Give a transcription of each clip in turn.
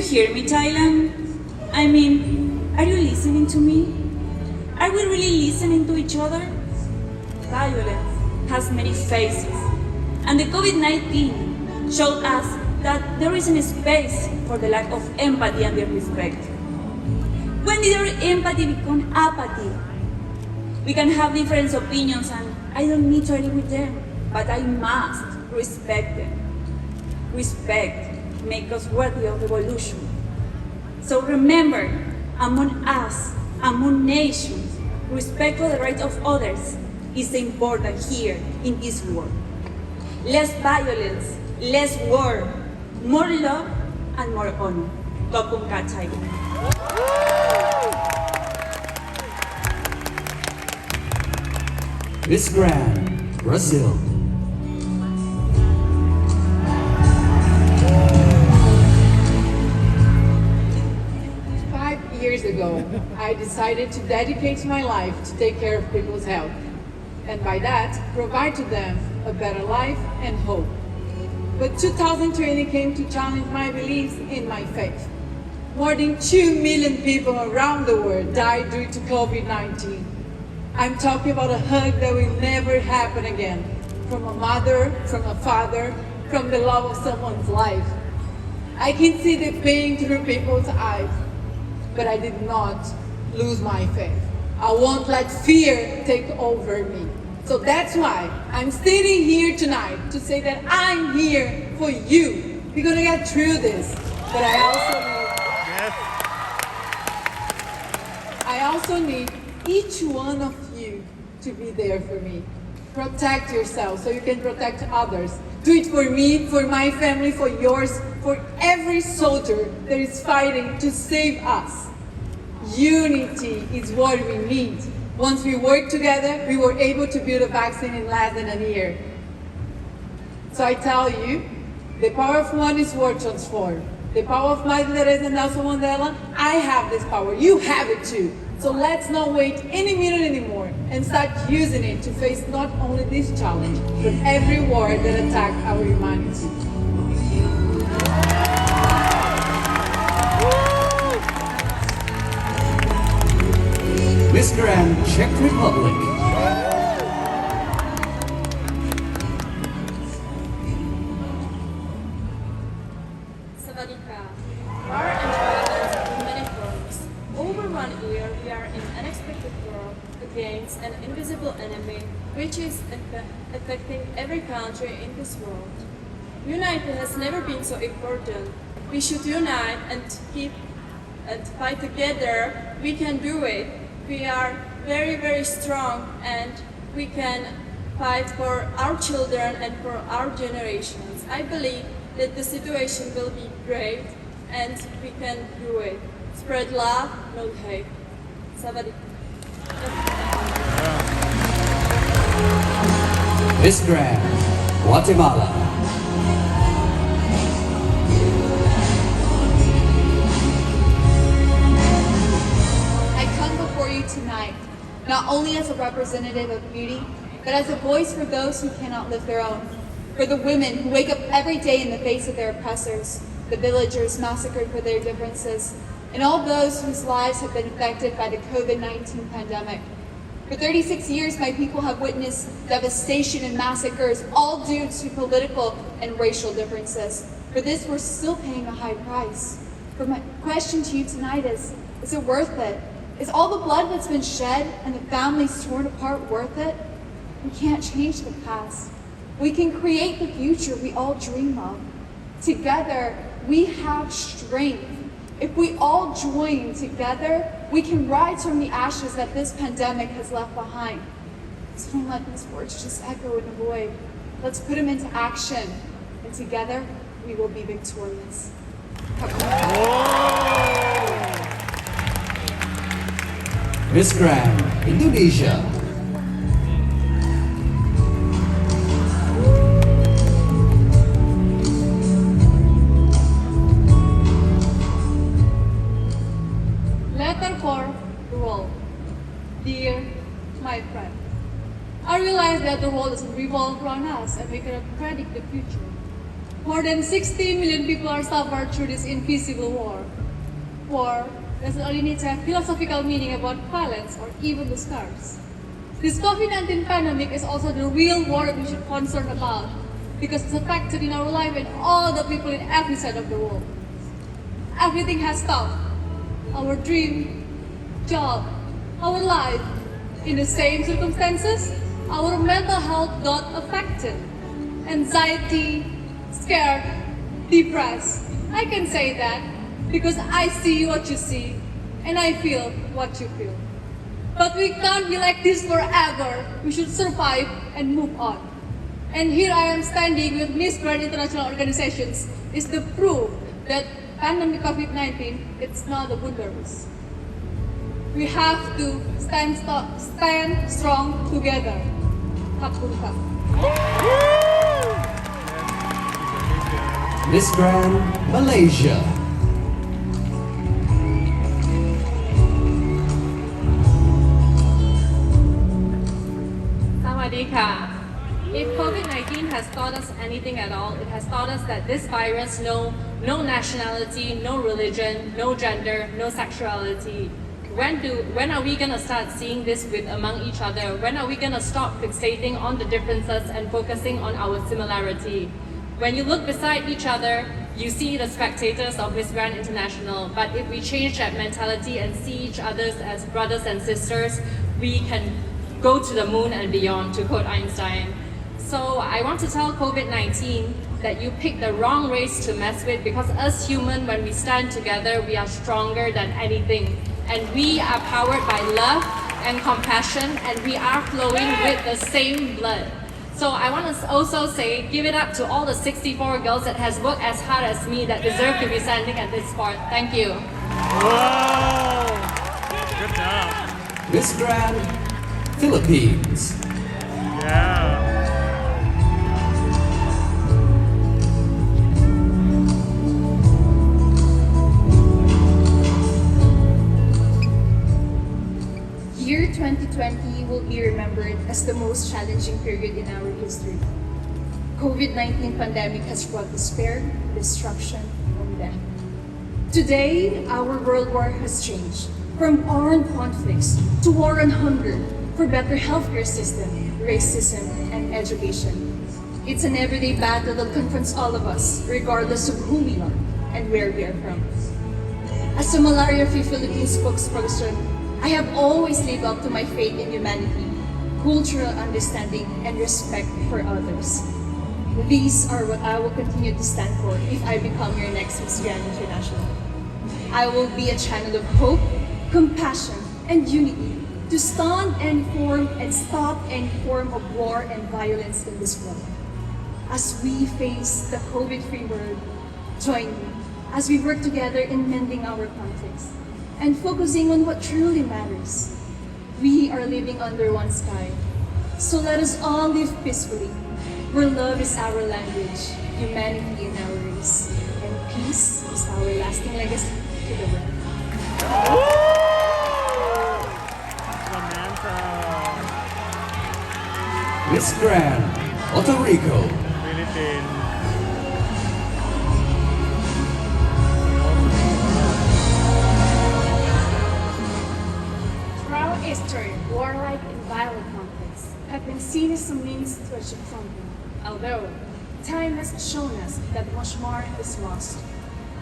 hear me, Thailand? I mean, are you listening to me? Are we really listening to each other? Violence has many faces, and the COVID-19 showed us that there isn't a space for the lack of empathy and disrespect. When did our empathy become apathy? We can have different opinions and I don't need to agree with them, but I must respect them. Respect makes us worthy of evolution. So remember, among us, among nations, respect for the rights of others is important here in this world. Less violence, less war, more love, and more honor. Topung Kachay. Miss Grand, Brazil. Years ago, I decided to dedicate my life to take care of people's health, and by that, provide to them a better life and hope. But 2020 came to challenge my beliefs in my faith. More than 2 million people around the world died due to COVID-19. I'm talking about a hug that will never happen again, from a mother, from a father, from the love of someone's life. I can see the pain through people's eyes, but I did not lose my faith. I won't let fear take over me. So that's why I'm standing here tonight to say that I'm here for you. We're gonna get through this. But I also need each one of you to be there for me. Protect yourself so you can protect others. Do it for me, for my family, for yours, for every soldier that is fighting to save us. Unity is what we need. Once we work together, we were able to build a vaccine in less than a year. So I tell you, the power of one is worth transform. The power of Mother Teresa and Nelson Mandela, I have this power. You have it too. So let's not wait any minute anymore and start using it to face not only this challenge, but every war that attacks our humanity. Miss Grand, Czech Republic. Sawadika. Our environment in many forms. Over 1 year, we are in an unexpected war against an invisible enemy, which is affecting every country in this world. United has never been so important. We should unite and keep and fight together. We can do it. We are very, very strong and we can fight for our children and for our generations. I believe that the situation will be great and we can do it. Spread love, not hate. Sawadee. Miss Grand, Guatemala. Tonight, not only as a representative of beauty, but as a voice for those who cannot live their own, for the women who wake up every day in the face of their oppressors, the villagers massacred for their differences, and all those whose lives have been affected by the COVID-19 pandemic. For 36 years, my people have witnessed devastation and massacres, all due to political and racial differences. For this, we're still paying a high price. But my question to you tonight is it worth it? Is all the blood that's been shed and the families torn apart worth it? We can't change the past. We can create the future we all dream of. Together, we have strength. If we all join together, we can rise from the ashes that this pandemic has left behind. So don't let these words just echo in the void. Let's put them into action, and together, we will be victorious. Miss Grand, Indonesia. Letter for the world. Dear my friend, I realize that the world doesn't revolve around us and we cannot predict the future. More than 60 million people are suffered through this invisible war. War doesn't only need to have philosophical meaning about violence or even the scars. This COVID-19 pandemic is also the real war that we should concern about because it's affected in our life and all the people in every side of the world. Everything has stopped. Our dream, job, our life. In the same circumstances, our mental health got affected. Anxiety, scared, depressed. I can say that because I see what you see and I feel what you feel. But we can't be like this forever. We should survive and move on. And here I am standing with Miss Grand International Organizations is the proof that pandemic COVID-19, it's not a wilderness. We have to stand strong together. ขอบคุณค่ะ Miss Grand Malaysia. Sawadika. If COVID-19 has taught us anything at all, it has taught us that this virus knows no nationality, no religion, no gender, no sexuality. When are we gonna start seeing this among each other? When are we gonna stop fixating on the differences and focusing on our similarity? When you look beside each other, you see the spectators of Miss Grand International. But if we change that mentality and see each other as brothers and sisters, we can go to the moon and beyond, to quote Einstein. So I want to tell COVID-19 that you picked the wrong race to mess with because us human, when we stand together, we are stronger than anything. And we are powered by love and compassion, and we are flowing with the same blood. So I want to also say, give it up to all the 64 girls that has worked as hard as me that deserve to be standing at this spot. Thank you. Wow! Good job. Miss Grand Philippines. Yeah. Year 2020 will be remembered as the most challenging period in our history. COVID-19 pandemic has brought despair, destruction, and death. Today, our world war has changed from armed conflicts to war on hunger for better healthcare system, racism, and education. It's an everyday battle that confronts all of us, regardless of who we are and where we are from. As a Malaria-Free Philippines spokesperson, I have always lived up to my faith in humanity, cultural understanding, and respect for others. These are what I will continue to stand for if I become your next Miss Grand International. I will be a channel of hope, compassion, and unity to stand and stop any form of war and violence in this world. As we face the COVID-free world, join me as we work together in mending our conflicts and focusing on what truly matters. We are living under one sky, so let us all live peacefully, where love is our language, humanity in our race, and peace is our lasting legacy to the world. Samantha. Miss Grand Puerto Rico. Philippines. Throughout history, warlike and violent conflicts have been seen as a means to achieve something, although time has shown us that much more is lost.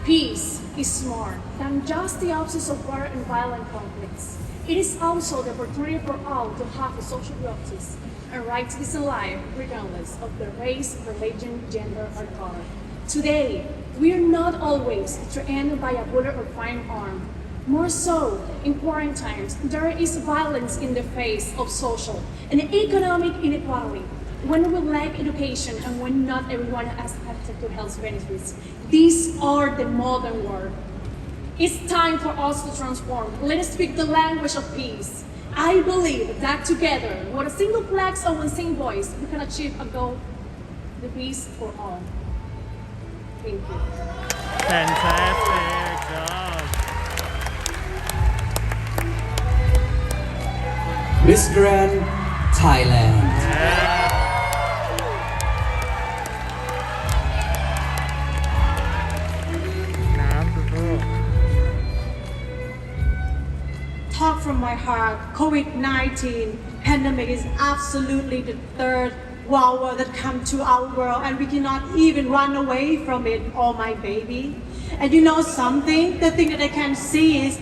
Peace is more than just the absence of war and violent conflicts. It is also the opportunity for all to have a social justice and right to decide life regardless of their race, religion, gender, or color. Today, we are not always threatened by a bullet or firearm. More so, in quarantines, there is violence in the face of social and economic inequality. When we lack education and when not everyone has access to health benefits, these are the modern world. It's time for us to transform. Let us speak the language of peace. I believe that together, with a single flag and one single voice, we can achieve a goal, the peace for all. Thank you. Fantastic job. Miss Grand Thailand. my heart, COVID-19 pandemic is absolutely the third world war that come to our world, and we cannot even run away from it. Oh, my baby. And you know something? The thing that I can see is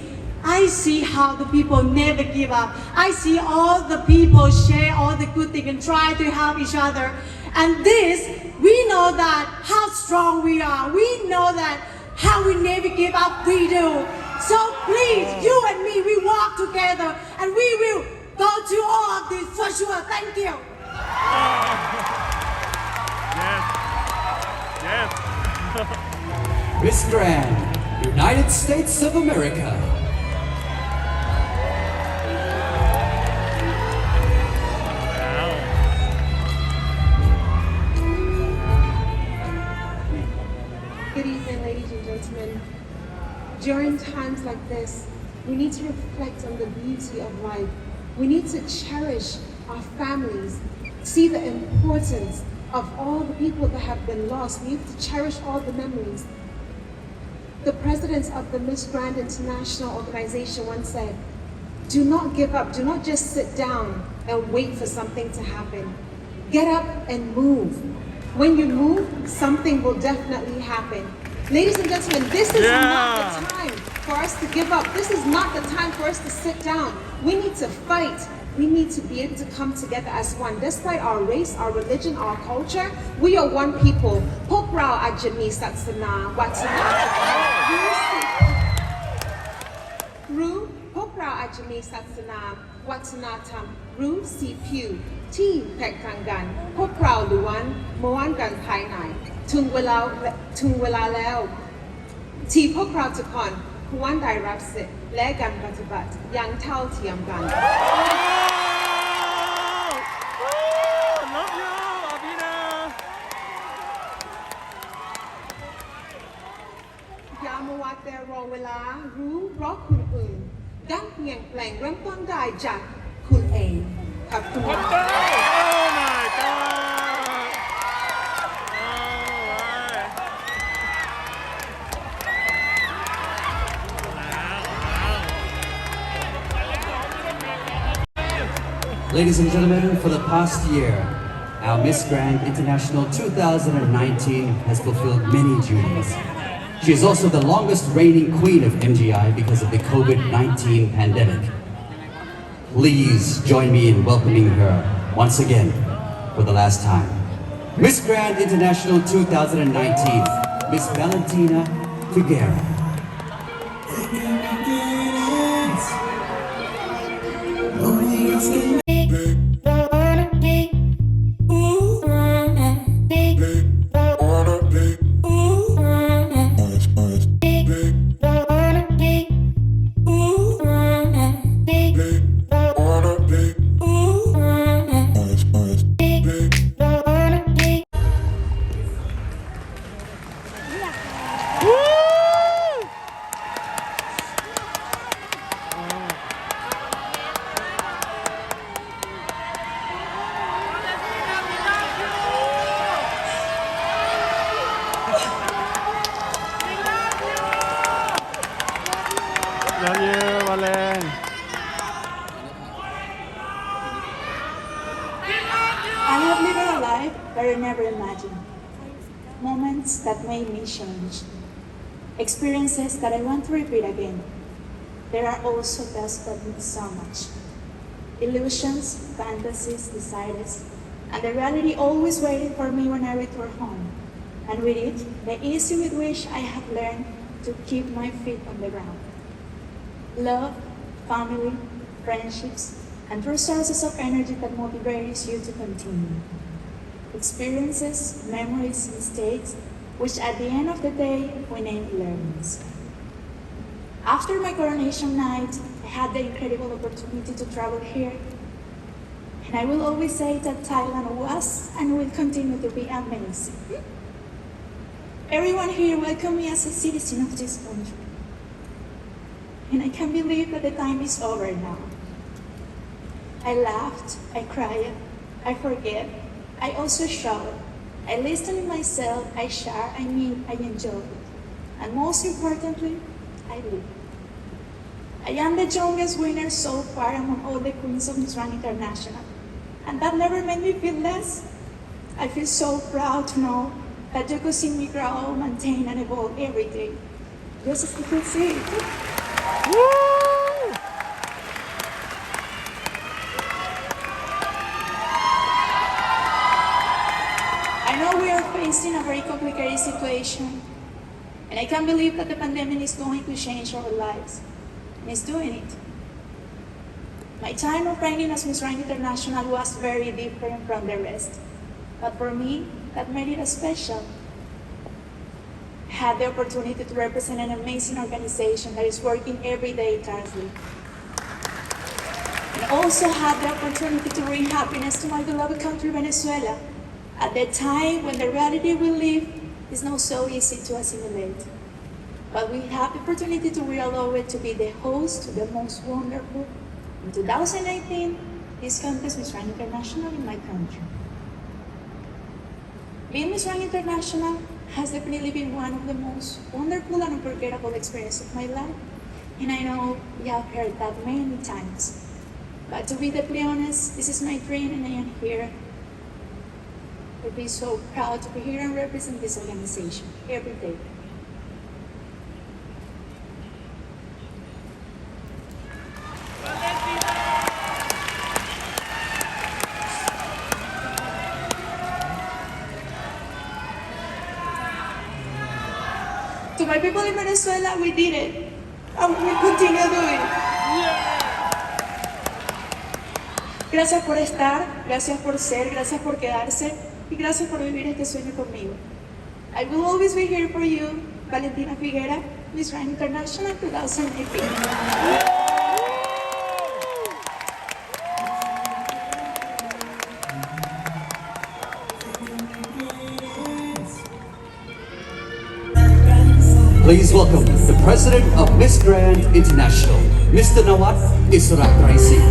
I see how the people never give up. I see all the people share all the good things and try to help each other. And this, we know that how strong we are. We know that how we never give up, we do. So please, you and me, we walk together and we will go to all of this for sure. Thank you. Yes. Miss Grand, United States of America. Wow. Good evening, ladies and gentlemen. During times like this, we need to reflect on the beauty of life. We need to cherish our families, see the importance of all the people that have been lost. We need to cherish all the memories. The president of the Miss Grand International organization once said, do not give up, do not just sit down and wait for something to happen. Get up and move. When you move, something will definitely happen. Ladies and gentlemen, this is not the time for us to give up. This is not the time for us to sit down. We need to fight. We need to be able to come together as one. Despite our race, our religion, our culture, we are one people. พวกเราอาจจะมีศาสนาวัฒนธรรมรู้พวกเราอาจจะมีศาสนาวัฒนธรรมรู้สีผิวที่แตกต่างกันพวกเราล้วนม้วนกันภายในถึงเวลาแล้วที่พวกเราทุกคนควรได้รับสิทธิ์และการปฏิบัติอย่างเท่าเทียมกัน Love you, Abena. อย่ามัวแต่รอเวลารู้เพราะคุณอื่นดังเปลี่ยนแปลงเริ่มต้นได้จากคุณเองขอบคุณ Oh my God. Ladies and gentlemen, for the past year, our Miss Grand International 2019 has fulfilled many duties. She is also the longest reigning queen of MGI because of the COVID-19 pandemic. Please join me in welcoming her once again for the last time. Miss Grand International 2019, Miss Valentina Figuera. Love you, Valen. I have lived a life that I never imagined. Moments that made me change. Experiences that I want to repeat again. There are also tests that mean so much. Illusions, fantasies, desires, and the reality always waiting for me when I return home. And with it, the ease with which I have learned to keep my feet on the ground. Love, family, friendships, and resources of energy that motivates you to continue. Experiences, memories, mistakes, which at the end of the day, we name learnings. After my coronation night, I had the incredible opportunity to travel here. And I will always say that Thailand was and will continue to be amazing. Everyone here welcomed me as a citizen of this country. And I can't believe that the time is over now. I laughed, I cried, I forget, I also shouted, I listened to myself, I shared, I enjoyed. And most importantly, I lived. I am the youngest winner so far among all the queens of Miss Grand International, and that never made me feel less. I feel so proud to know that you could see me grow, maintain, and evolve every day. Just as you could see it. I know we are facing a very complicated situation, and I can't believe that the pandemic is going to change our lives, and it's doing it. My time of reigning as Miss Grand International was very different from the rest, but for me, that made it special. I had the opportunity to represent an amazing organization that is working every day tirelessly. And also had the opportunity to bring happiness to my beloved country, Venezuela, at the time when the reality we live is not so easy to assimilate. But we have the opportunity to realize it to be the host to the most wonderful. In 2018, this contest Miss Grand International in my country. Being Miss Grand International has definitely been one of the most wonderful and unforgettable experiences of my life. And I know we have heard that many times. But to be deeply honest, this is my dream and I am here. I'd be so proud to be here and represent this organization every day. To my people in Venezuela, we did it. And we will continue doing it. Gracias por estar, gracias por ser, gracias por quedarse y gracias por vivir este sueño conmigo. I will always be here for you, Valentina Figuera, Miss Grand International 2018. Please welcome the President of Miss Grand International, Mr. Nawat Israt Raisi.